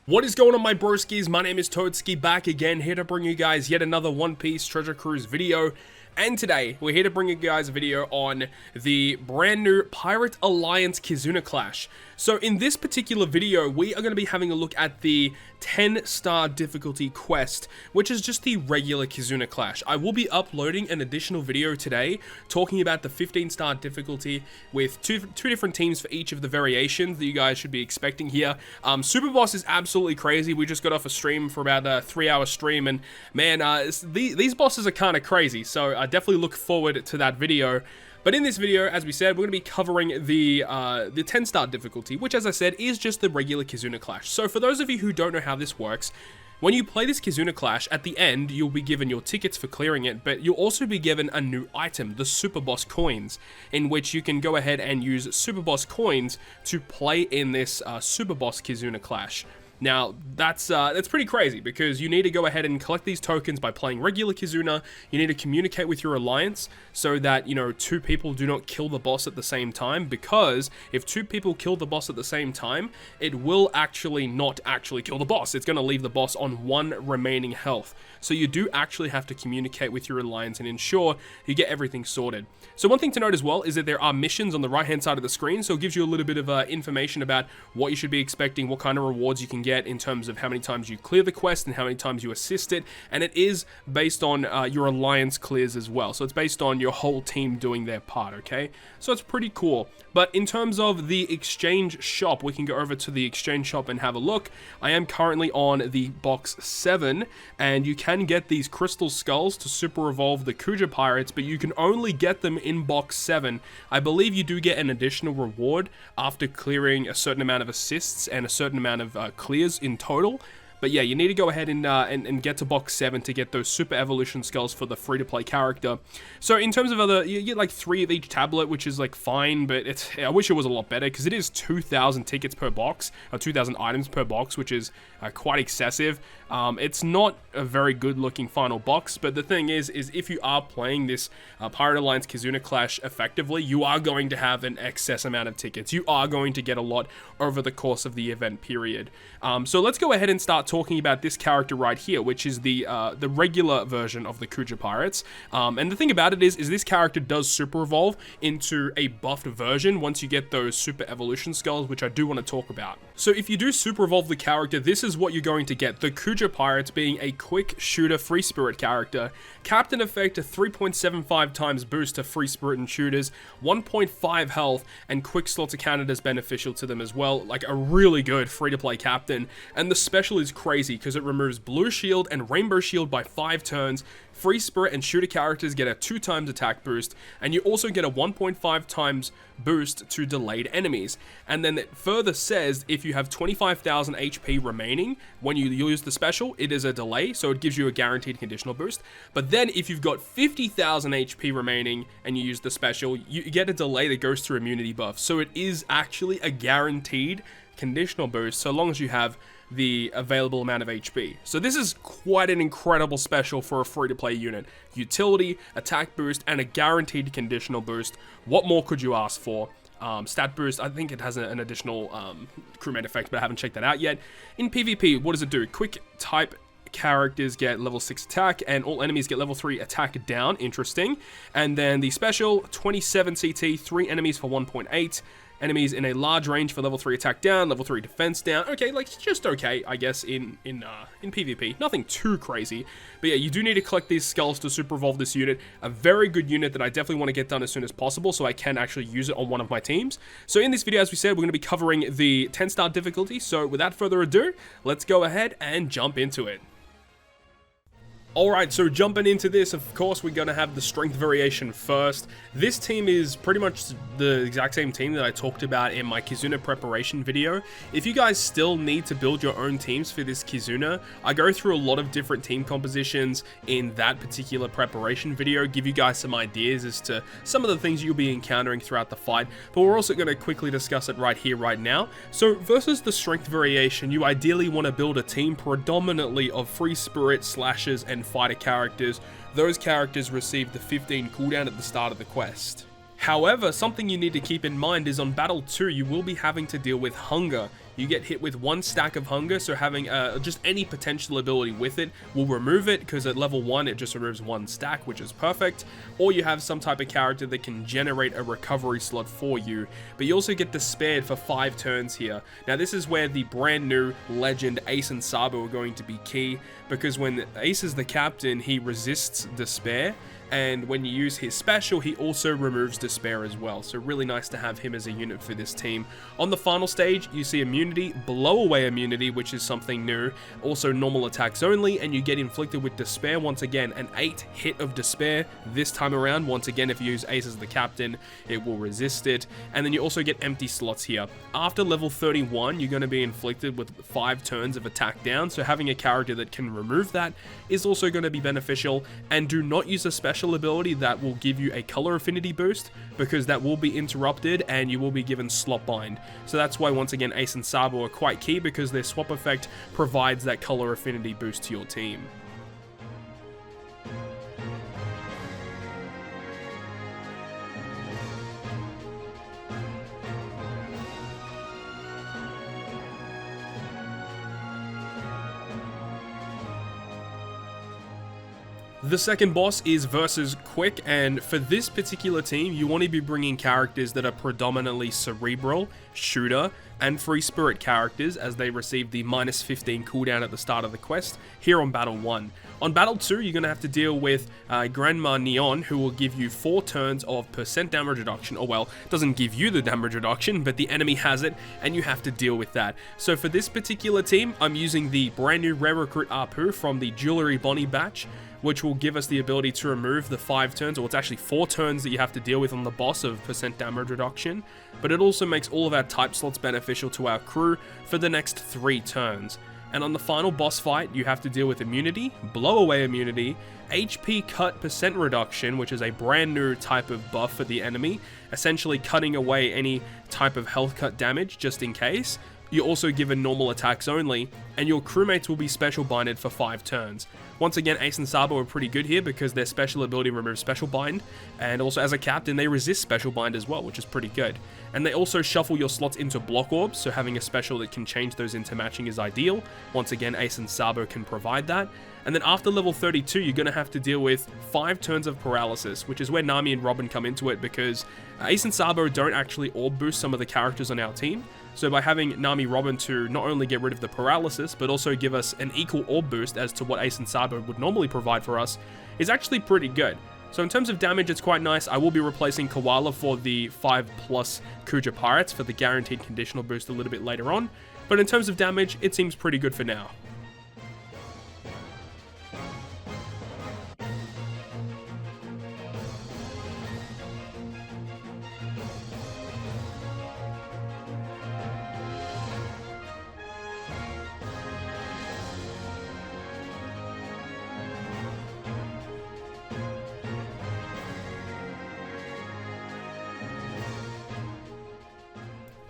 What is going on, my broskiis? My name is Toadskii, back again, here to bring you guys yet another One Piece Treasure Cruise video. And today, we're here to bring you guys a video on the brand new Pirate Alliance Kizuna Clash. So in this particular video, we are going to be having a look at the 10-star difficulty quest, which is just the regular Kizuna Clash. I will be uploading an additional video today talking about the 15-star difficulty with two different teams for each of the variations that you guys should be expecting here. Super Boss is absolutely crazy. We just got off a stream for about a 3-hour stream, and man, these bosses are kind of crazy, so I definitely look forward to that video. But in this video, as we said, we're going to be covering the 10-star difficulty, which, as I said, is just the regular Kizuna Clash. So for those of you who don't know how this works, when you play this Kizuna Clash, at the end, you'll be given your tickets for clearing it, but you'll also be given a new item, the Super Boss Coins, in which you can go ahead and use Super Boss Coins to play in this Super Boss Kizuna Clash. Now, that's pretty crazy, because you need to go ahead and collect these tokens by playing regular Kizuna. You need to communicate with your alliance so that, you know, two people do not kill the boss at the same time, because if two people kill the boss at the same time, it will actually not actually kill the boss. It's going to leave the boss on 1 remaining health. So you do actually have to communicate with your alliance and ensure you get everything sorted. So one thing to note as well is that there are missions on the right hand side of the screen, so it gives you a little bit of information about what you should be expecting, what kind of rewards you can get in terms of how many times you clear the quest and how many times you assist it, and it is based on your alliance clears as well, so it's based on your whole team doing their part, okay? So it's pretty cool. But in terms of the exchange shop, we can go over to the exchange shop and have a look. I am currently on the box 7, and you can get these crystal skulls to super evolve the KUJA pirates, but you can only get them in box 7. I believe you do get an additional reward after clearing a certain amount of assists and a certain amount of clears in total. But yeah, you need to go ahead and get to box 7 to get those super evolution skulls for the free-to-play character. So in terms of other, you get like 3 of each tablet, which is like fine, but I wish it was a lot better, because it is 2,000 tickets per box, or 2,000 items per box, which is quite excessive. It's not a very good looking final box, but the thing is if you are playing this Pirate Alliance Kizuna Clash effectively, you are going to have an excess amount of tickets. You are going to get a lot over the course of the event period. So let's go ahead and start talking about this character right here, which is the regular version of the KUJA pirates. And the thing about it is this character does super evolve into a buffed version once you get those super evolution skulls, which I do want to talk about. So if you do super evolve the character, this is what you're going to get. The KUJA pirates being a quick shooter free spirit character. Captain effect, a 3.75 times boost to free spirit and shooters, 1.5 health, and quick slaughter counted as beneficial to them as well. Like a really good free to play captain. And the special is crazy because it removes blue shield and rainbow shield by 5 turns. Free spirit and shooter characters get a 2 times attack boost, and you also get a 1.5 times boost to delayed enemies. And then it further says if you have 25,000 HP remaining when you use the special, it is a delay, so it gives you a guaranteed conditional boost. But then if you've got 50,000 HP remaining and you use the special, you get a delay that goes through immunity buff. So it is actually a guaranteed conditional boost so long as you have the available amount of HP. So this is quite an incredible special for a free-to-play unit. Utility, attack boost, and a guaranteed conditional boost. What more could you ask for? Stat boost, I think it has an additional crewmate effect, but I haven't checked that out yet. In PvP, what does it do? Quick type characters get level 6 attack, and all enemies get level 3 attack down. Interesting. And then the special, 27 CT, 3 enemies for 1.8. Enemies in a large range for level 3 attack down, level 3 defense down. Okay, like just okay, I guess, in PvP. Nothing too crazy. But yeah, you do need to collect these skulls to super evolve this unit. A very good unit that I definitely want to get done as soon as possible so I can actually use it on one of my teams. So in this video, as we said, we're going to be covering the 10-star difficulty. So without further ado, let's go ahead and jump into it. Alright, so jumping into this, of course, we're going to have the strength variation first. This team is pretty much the exact same team that I talked about in my Kizuna preparation video. If you guys still need to build your own teams for this Kizuna, I go through a lot of different team compositions in that particular preparation video, give you guys some ideas as to some of the things you'll be encountering throughout the fight, but we're also going to quickly discuss it right here, right now. So versus the strength variation, you ideally want to build a team predominantly of free spirit, slashers, and fighter characters. Those characters receive the 15 cooldown at the start of the quest. However, something you need to keep in mind is on Battle 2, you will be having to deal with hunger you get hit with 1 stack of hunger, so having just any potential ability with it will remove it, because at level 1 it just removes 1 stack, which is perfect. Or you have some type of character that can generate a recovery slot for you, but you also get Despaired for 5 turns here. Now this is where the brand new legend Ace and Sabo are going to be key, because when Ace is the captain, he resists Despair, and when you use his special, he also removes Despair as well. So really nice to have him as a unit for this team. On the final stage, you see immunity, blow away immunity, which is something new. Also normal attacks only, and you get inflicted with Despair once again. An 8 hit of Despair this time around. Once again, if you use Ace as the captain, it will resist it. And then you also get empty slots here. After level 31, you're going to be inflicted with 5 turns of attack down. So having a character that can remove that is also going to be beneficial. And do not use a special ability that will give you a color affinity boost, because that will be interrupted and you will be given slot bind. So that's why once again Ace and Sabo are quite key, because their swap effect provides that color affinity boost to your team. The second boss is versus Quick, and for this particular team, you want to be bringing characters that are predominantly cerebral, shooter, and free spirit characters, as they receive the -15 cooldown at the start of the quest here on Battle 1. On Battle 2, you're going to have to deal with Grandma Neon, who will give you 4 turns of % damage reduction. Oh well, it doesn't give you the damage reduction, but the enemy has it, and you have to deal with that. So for this particular team, I'm using the brand new Rare Recruit Apu from the Jewelry Bonnie batch, which will give us the ability to remove the 5 turns, or it's actually 4 turns that you have to deal with on the boss of % damage reduction, but it also makes all of our type slots beneficial to our crew for the next 3 turns. And on the final boss fight, you have to deal with immunity, blow away immunity, HP cut % reduction, which is a brand new type of buff for the enemy, essentially cutting away any type of health cut damage just in case. You're also given normal attacks only, and your crewmates will be special binded for 5 turns. Once again, Ace and Sabo are pretty good here, because their special ability removes special bind, and also as a captain they resist special bind as well, which is pretty good. And they also shuffle your slots into block orbs, so having a special that can change those into matching is ideal. Once again, Ace and Sabo can provide that. And then after level 32, you're going to have to deal with 5 turns of paralysis, which is where Nami and Robin come into it, because Ace and Sabo don't actually orb boost some of the characters on our team. So by having Nami Robin to not only get rid of the paralysis, but also give us an equal orb boost as to what Ace and Sabo would normally provide for us, is actually pretty good. So in terms of damage, it's quite nice. I will be replacing Koala for the 5+ KUJA Pirates for the guaranteed conditional boost a little bit later on. But in terms of damage, it seems pretty good for now.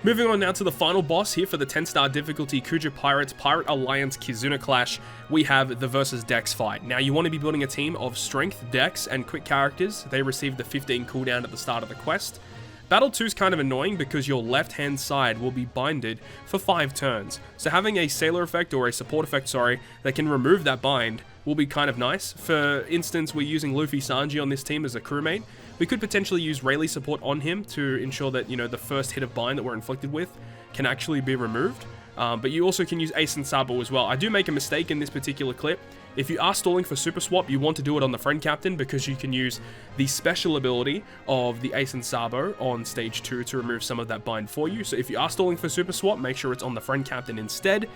Moving on now to the final boss here for the 10-star difficulty KUJA Pirates Pirate Alliance Kizuna Clash, we have the versus Dex fight. Now you want to be building a team of strength, Dex, and quick characters. They receive the 15 cooldown at the start of the quest. Battle 2 is kind of annoying because your left-hand side will be binded for 5 turns. So having a sailor effect, or a support effect, sorry, that can remove that bind will be kind of nice. For instance, we're using Luffy Sanji on this team as a crewmate. We could potentially use Rayleigh support on him to ensure that, you know, the first hit of bind that we're inflicted with can actually be removed. But you also can use Ace and Sabo as well. I do make a mistake in this particular clip. If you are stalling for super swap, you want to do it on the friend captain, because you can use the special ability of the Ace and Sabo on stage 2 to remove some of that bind for you. So if you are stalling for super swap, make sure it's on the friend captain instead.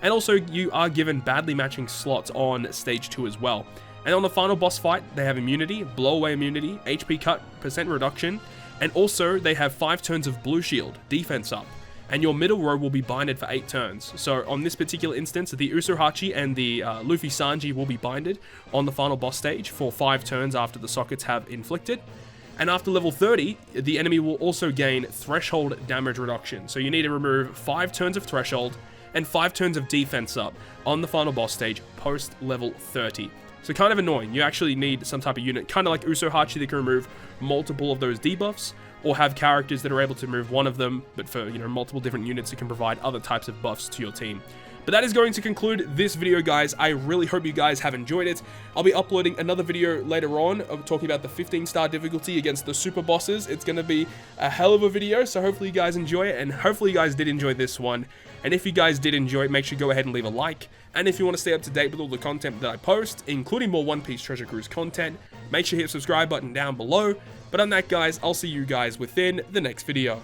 And also you are given badly matching slots on stage 2 as well. And on the final boss fight, they have immunity, blow away immunity, HP cut, % reduction, and also they have 5 turns of blue shield, defense up. And your middle row will be binded for 8 turns. So on this particular instance, the Usohachi and the Luffy Sanji will be binded on the final boss stage for 5 turns after the sockets have inflicted. And after level 30, the enemy will also gain threshold damage reduction. So you need to remove 5 turns of threshold and 5 turns of defense up on the final boss stage post level 30. So kind of annoying. You actually need some type of unit, kind of like Usohachi, that can remove multiple of those debuffs, or have characters that are able to move one of them, but for, you know, multiple different units, it can provide other types of buffs to your team. But that is going to conclude this video, guys. I really hope you guys have enjoyed it. I'll be uploading another video later on of talking about the 15-star difficulty against the super bosses. It's going to be a hell of a video, so hopefully you guys enjoy it, and hopefully you guys did enjoy this one. And if you guys did enjoy it, make sure you go ahead and leave a like. And if you want to stay up to date with all the content that I post, including more One Piece Treasure Cruise content, make sure you hit the subscribe button down below. But on that, guys, I'll see you guys within the next video.